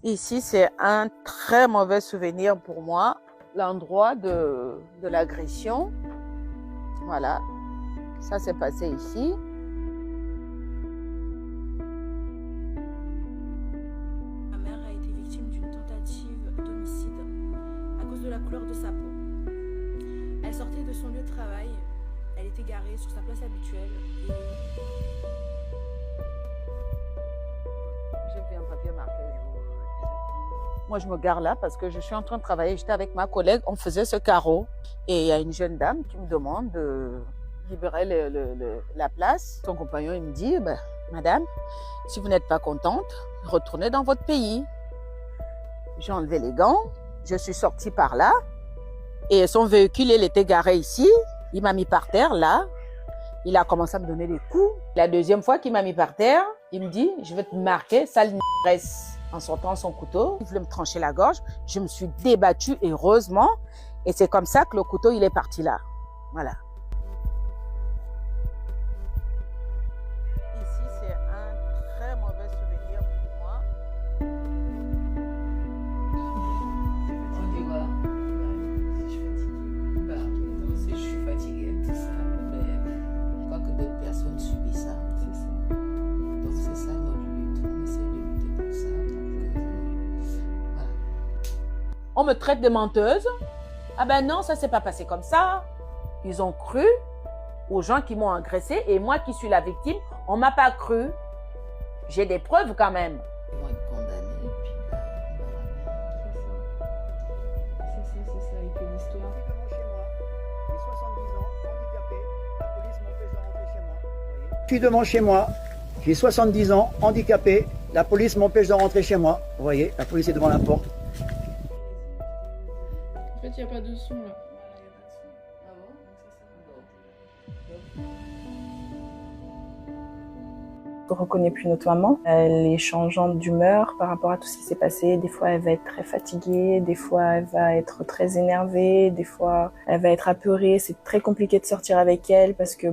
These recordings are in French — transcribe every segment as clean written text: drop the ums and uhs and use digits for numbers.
Ici, c'est un très mauvais souvenir pour moi, l'endroit de l'agression. Voilà, ça s'est passé ici. Ma mère a été victime d'une tentative d'homicide à cause de la couleur de sa peau. Elle sortait de son lieu de travail, elle était garée sur sa place habituelle et... J'ai vu un papier marqué. Moi, je me gare là parce que je suis en train de travailler. J'étais avec ma collègue, on faisait ce carreau. Et il y a une jeune dame qui me demande de libérer la place. Son compagnon, il me dit, madame, si vous n'êtes pas contente, retournez dans votre pays. J'ai enlevé les gants, je suis sortie par là. Et son véhicule, il était garé ici. Il m'a mis par terre, là. Il a commencé à me donner des coups. La deuxième fois qu'il m'a mis par terre, il me dit, je vais te marquer, sale n***resse. En sortant son couteau, il voulait me trancher la gorge. Je me suis débattue, heureusement. Et c'est comme ça que le couteau, il est parti là. Voilà. Ici, c'est un très mauvais souvenir pour moi. On dit quoi? Si je suis fatiguée, tout ça. Mais je crois que d'autres personnes subissent ça. C'est ça. Donc c'est ça notre lutte. On essaie de lutter pour ça. Voilà. On me traite de menteuse. Ah ben non, ça s'est pas passé comme ça. Ils ont cru aux gens qui m'ont agressée et moi qui suis la victime, on m'a pas cru. J'ai des preuves quand même. Ils vont être condamnés et puis on verra bien. C'est ça, et que l'histoire. Devant chez moi, j'ai 70 ans, handicapé, la police m'empêche de rentrer chez moi. Vous voyez, la police est devant la porte. En fait, il n'y a pas de son là. Je ne reconnais plus notre maman. Elle est changeante d'humeur par rapport à tout ce qui s'est passé. Des fois, elle va être très fatiguée, des fois, elle va être très énervée, des fois, elle va être apeurée. C'est très compliqué de sortir avec elle parce que,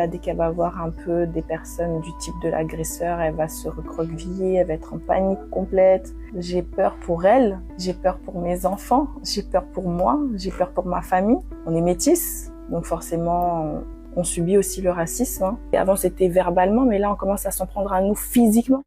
dès qu'elle va voir un peu des personnes du type de l'agresseur, elle va se recroqueviller, elle va être en panique complète. J'ai peur pour elle, j'ai peur pour mes enfants, j'ai peur pour moi, j'ai peur pour ma famille. On est métis, donc forcément, on subit aussi le racisme. Et avant, c'était verbalement, mais là, on commence à s'en prendre à nous physiquement.